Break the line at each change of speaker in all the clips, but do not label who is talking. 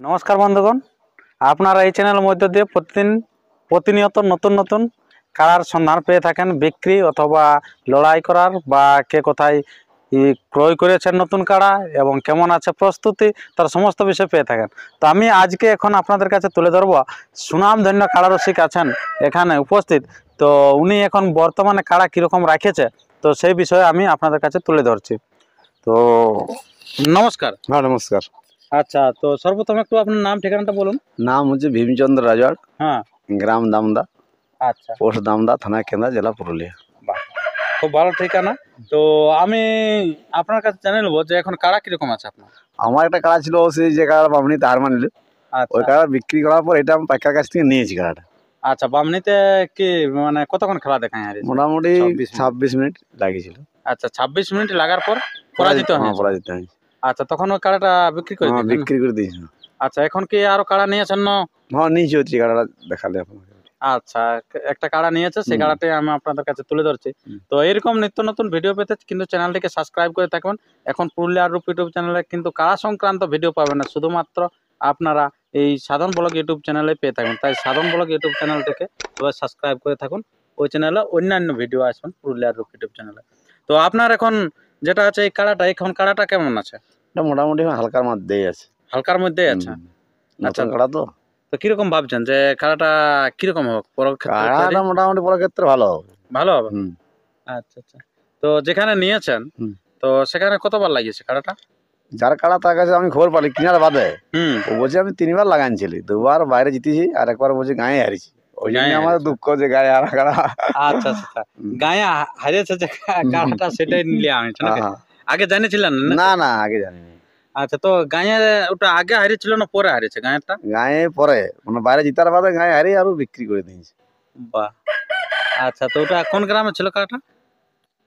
নমস্কার বন্ধুগণ, আপনারা এই চ্যানেলের মধ্য দিয়ে প্রতিনিয়ত নতুন নতুন কাড়ার সন্ধান পেয়ে থাকেন, বিক্রি অথবা লড়াই করার বা কে কোথায় ক্রয় করেছেন নতুন কাড়া এবং কেমন আছে প্রস্তুতি, তার সমস্ত বিষয় পেয়ে থাকেন। তো আমি আজকে এখন আপনাদের কাছে তুলে ধরব সুনামধন্য কাড়া রসিক আছেন এখানে উপস্থিত। তো উনি এখন বর্তমানে কাড়া কীরকম রাখেছে, তো সেই বিষয়ে আমি আপনাদের কাছে তুলে ধরছি। তো নমস্কার।
হ্যাঁ, নমস্কার।
আচ্ছা, তো সর্বপ্রথম একটু আপনার নাম ঠিকানাটা বলুন।
নাম হচ্ছে ভীমচন্দ্র রাজওয়াড়,
হ্যাঁ।
গ্রাম দামদা,
আচ্ছা,
পোস্ট দামদা, থানা কেন্দ্রা, জেলা পুরুলিয়া।
বাহ, খুব ভালো ঠিকানা। তো আমি আপনার কাছে জানিয়ে নেবো যে এখন কাড়া কিরকম আছে আপনার?
আমার একটা কাড়া ছিল, সেই যে কাড়া বামনিতে হার মানিল, ওই
আচ্ছা
কাড়া বিক্রি করার পর এটা আমি পাইকার কাছ থেকে নিয়েছি কাড়াটা।
আচ্ছা, বামনিতে কি মানে কতক্ষণ খেলা দেখায় হারিয়েছে?
মোটামুটি
26
26 মিনিট লাগিয়েছিল।
আচ্ছা, 26 মিনিট লাগার পর পরাজিত
হ্যাঁ,
হয়েছে।
পরাজিত হয়েছে।
আচ্ছা, তখন ওই কাড়াটা বিক্রি করে
হ্যাঁ,
দিলেন?
বিক্রি করে দিয়েছিল।
আচ্ছা, এখন কি আরো কাড়া নিয়েছেন না?
হ্যাঁ, নিয়েছি, হচ্ছে কাড়াটা দেখালে আপনাকে।
আচ্ছা, একটা কাড়া নিয়েছে, সেই কাড়াটাই আমি আপনাদের কাছে তুলে ধরছি। তো এরকম নিত্য নতুন ভিডিও পেতে কিন্তু চ্যানেলটিকে সাবস্ক্রাইব করে থাকবেন। এখন পুরুলিয়ার রূপ ইউটিউব চ্যানেলে কিন্তু কাড়া সংক্রান্ত ভিডিও পাবেন না, শুধুমাত্র আপনারা এই সাধন ব্লগ ইউটিউব চ্যানেলে পেয়ে থাকবেন। তাই সাধন ব্লগ ইউটিউব চ্যানেলটিকে সবাই সাবস্ক্রাইব করে থাকুন। ওই চ্যানেলে অন্যান্য ভিডিও আসবেন পুরুলিয়ার রূপ ইউটিউব চ্যানেলে। তো আপনার এখন যেটা আছে এই কাড়াটা, এখন কাড়াটা কেমন আছে?
এটা মোটামুটি হালকার মধ্যেই আছে।
হালকার মধ্যেই আছে। আচ্ছা,
নতুন কাড়া তো।
তো কিরকম ভাবছেন যে কাড়াটা কিরকম হবে?
কাড়াটা মোটামুটি বড় ক্ষেত্রে ভালো হবে।
ভালো হবে। আচ্ছা আচ্ছা, তো যেখানে নিয়েছেন তো সেখানে কতবার লাগিয়েছে কাড়াটা?
যার কাড়া তার কাছে আমি খবর পালি কিনার বাদে, ও বলছে আমি 3বার লাগাইছিলি, 2বার বাইরে জিতেছি আর একবার বলছে গায়ে হারিয়েছি। ওই জন্য আমার দুঃখ যে গায়ে হারা কাড়া।
আচ্ছা আচ্ছা, গায়ে হারিয়েছে যে কাড়াটা, সেটাই নিয়ে আনছে নাকি? আগে জানিয়েছিলেন না?
না না, আগে জানিনি।
আচ্ছা, তো গায়ে ওটা আগে হারিয়েছিল না পরে হারিয়েছে গায়েরটা?
গায়ে পরে, মানে বাইরে জিতার বাদে গায়ে হারিয়ে আরো বিক্রি করে দিয়েছে।
বাহ, আচ্ছা, তো ওটা কোন গ্রামে ছিল কাড়াটা?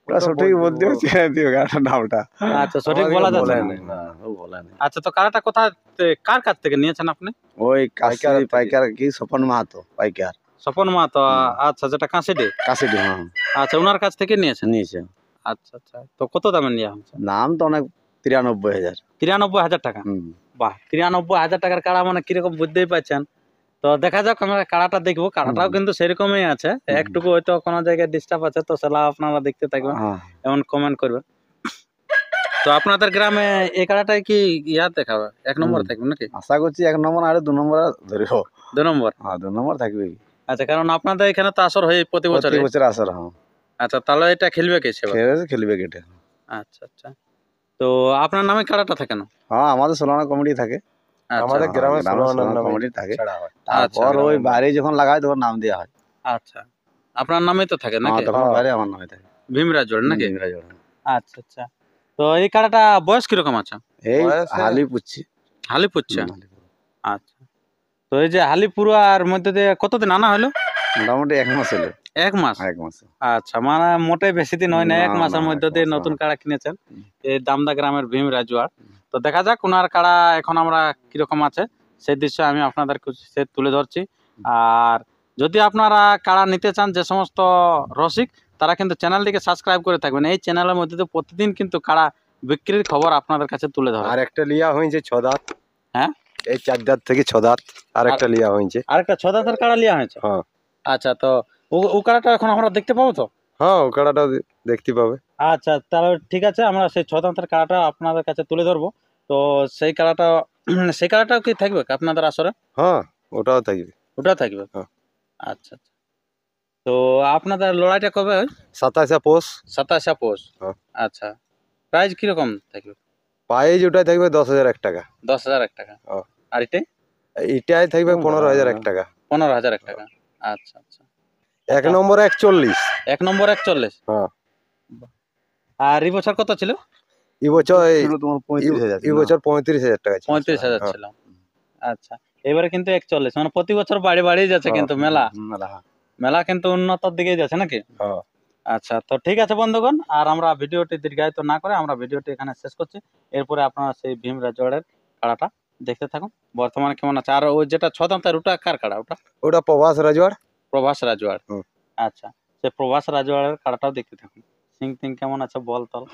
ওটা সঠিক বলতে হচ্ছে গাড়াটার নামটা।
আচ্ছা, সঠিক বলা যাচ্ছে না। আচ্ছা, তো কাড়াটা কোথা কার কাছ থেকে নিয়েছেন আপনি?
ওই কাশি পাইকার কি স্বপন মাহাতো পাইকার।
স্বপন মাহাতো। আচ্ছা, যেটা কাশিডি।
কাশিডি, হ্যাঁ।
আচ্ছা, ওনার কাছ থেকে নিয়েছেন?
নিয়েছে।
আচ্ছা আচ্ছা, তো কত দামে নেওয়া হয়েছে?
নাম তো অনেক, 93,000।
93,000 টাকা? বাহ, 93,000 টাকার কাড়া মানে কিরকম বুঝতেই পারছেন। তো দেখা যাক, আমরা কাড়াটা দেখবো। কাড়াটাও কিন্তু সেরকমই আছে, একটুকু হয়তো কোনো জায়গায় ডিস্টার্ব আছে, তো সেটা আপনারা দেখতে থাকবেন, এমন কমেন্ট করবেন। তো আপনাদের গ্রামে এই কাড়াটাই কি ইয়া দেখাবে, 1 নম্বর থাকবে নাকি?
আশা করছি 1 নম্বর, আর 2 নম্বর ধরিব।
2 নম্বর?
হ্যাঁ, 2 নম্বর থাকবে।
আচ্ছা, কারণ আপনাদের এখানে তো আসর হয় প্রতি বছর।
আসর, হ্যাঁ।
আচ্ছা, তাহলে এটা খেলবে কে?
খেলবে কেটে।
আচ্ছা আচ্ছা, তো আপনার নামে কাড়াটা থাকে না?
হ্যাঁ, আমাদের সোলানা কমিটি থাকে।
আমাদের গ্রামে
সোলানা কমিটি থাকে। তারপর ওই বাইরে যখন লাগায় তখন নাম দেওয়া হয়।
আচ্ছা, আপনার নামেই তো থাকে নাকি?
তখন বাইরে আমার নামে থাকে,
ভীমরাজওয়াড় নাকি?
ভীমরাজওয়াড়।
আচ্ছা আচ্ছা, তো এই কাড়াটা বয়স কিরকম আছে?
এই হালি পুচ্ছি।
হালি পুচ্ছে? আচ্ছা, তো এই যে হালি পুরার মধ্যে দিয়ে কতদিন আনা হলো?
মোটামুটি 1 মাস হলো।
1 মাস?
1 মাস।
আচ্ছা, মানে মোটে বেশি দিন হয় না, 1 মাসের মধ্যে দিয়ে নতুন কাড়া কিনেছেন এই দামদা গ্রামের ভীম রাজওয়াড়। তো দেখা যাক ওনার কাড়া এখন আমরা কিরকম আছে সেই দৃশ্য আমি আপনাদের সে তুলে ধরছি। আর যদি আপনারা কাড়া নিতে চান, যে সমস্ত রসিক, তারা কিন্তু চ্যানেলটিকে সাবস্ক্রাইব করে থাকবেন। এই চ্যানেলের মধ্যে তো প্রতিদিন কিন্তু কাড়া বিক্রির খবর আপনাদের কাছে তুলে ধরে।
আর একটা লিয়া হয়েছে 6 দাঁত।
হ্যাঁ,
এই 4 দাঁত থেকে 6 দাঁত আর একটা লিয়া হয়েছে।
আরেকটা 6 দাঁতের কাড়া লিয়া হয়েছে?
হ্যাঁ।
আচ্ছা, তো ও কাড়াটা এখন আমরা দেখতে পাবো তো?
হ্যাঁ, ও কাড়াটা দেখতে পাবে।
আচ্ছা, তাহলে ঠিক আছে, আমরা সেই 6 দাঁতের কাড়াটা আপনাদের কাছে তুলে ধরবো। তো সেই কাড়াটা সেই কাড়াটাও কি থাকবে আপনাদের আসরে?
হ্যাঁ, ওটাও থাকবে।
ওটাও থাকবে?
হ্যাঁ।
আচ্ছা আচ্ছা, তো আপনাদের লড়াইটা কবে হয়?
27 পৌষ।
27 পৌষ?
হ্যাঁ।
আচ্ছা, প্রাইজ কিরকম থাকবে?
প্রাইজ ওটাই থাকবে 10,001 টাকা।
10,001 টাকা? আর
এটাই থাকবে 15,001 টাকা।
15,001 টাকা? আচ্ছা আচ্ছা,
1 নম্বর 41।
1 নম্বর 41?
হ্যাঁ।
আর এই বছর কত ছিল?
এই বছর 35,000 টাকা।
35,000 ছিল? আচ্ছা, এবারে কিন্তু 41, মানে প্রতি বছর বাড়ি যাচ্ছে কিন্তু মেলা কিন্তু উন্নতর দিকে যাচ্ছে নাকি? আচ্ছা, তো ঠিক আছে বন্ধুগণ, আর আমরা ভিডিওটি দীর্ঘায়িত না করে আমরা ভিডিওটি এখানে শেষ করছি। এরপরে আপনারা সেই ভীম রাজওয়াড়ের কাড়াটা দেখতে থাকুন বর্তমানে কেমন আছে। আর ওই যেটা 6 দাঁতের ওটা কার কাড়া?
ওটা প্রভাস রাজওয়াড়।
প্রভাস রাজওয়াড়? আচ্ছা, সেই প্রভাস রাজওয়াড়ের কাড়াটাও দেখতে থাকুন। সিং কেমন আছে, বল তল,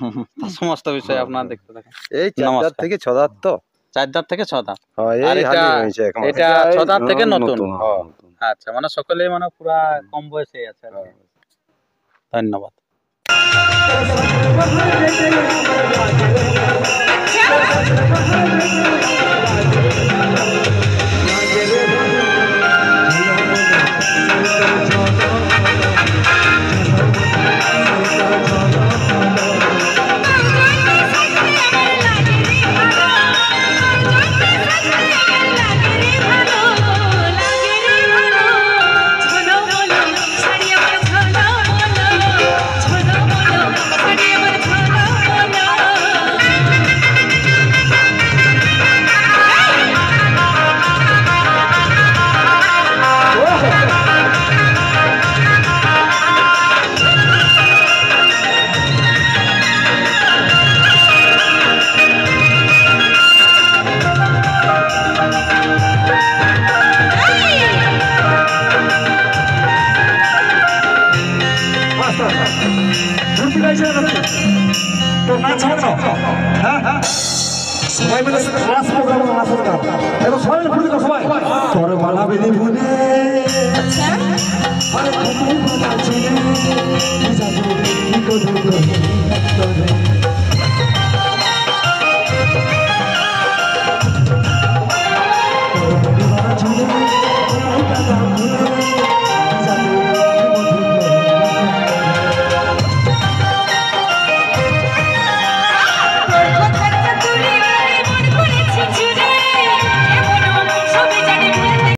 সমস্ত বিষয় আপনারা দেখতে থাকুন।
এই 4 দাঁত থেকে 6 দাঁত তো।
4 দাঁত থেকে 6 দাঁত।
হ্যাঁ,
আর
এই
এটা-
হালি হয়েছে এক মাস।
এটা 6 দাঁত থেকে নতুন।
হ্যাঁ, নতুন।
আচ্ছা, মানে সকলেই মানে পুরা কম বয়সে আছে আর কি। ধন্যবাদ।
সবাই মিলে ক্লাস প্রোগ্রাম নাচ প্রোগ্রাম এখন সবাই মিলে ফুটে সবাই তোর মালা বেদি ভুলে আরে কত বাজে কি জানো কি করব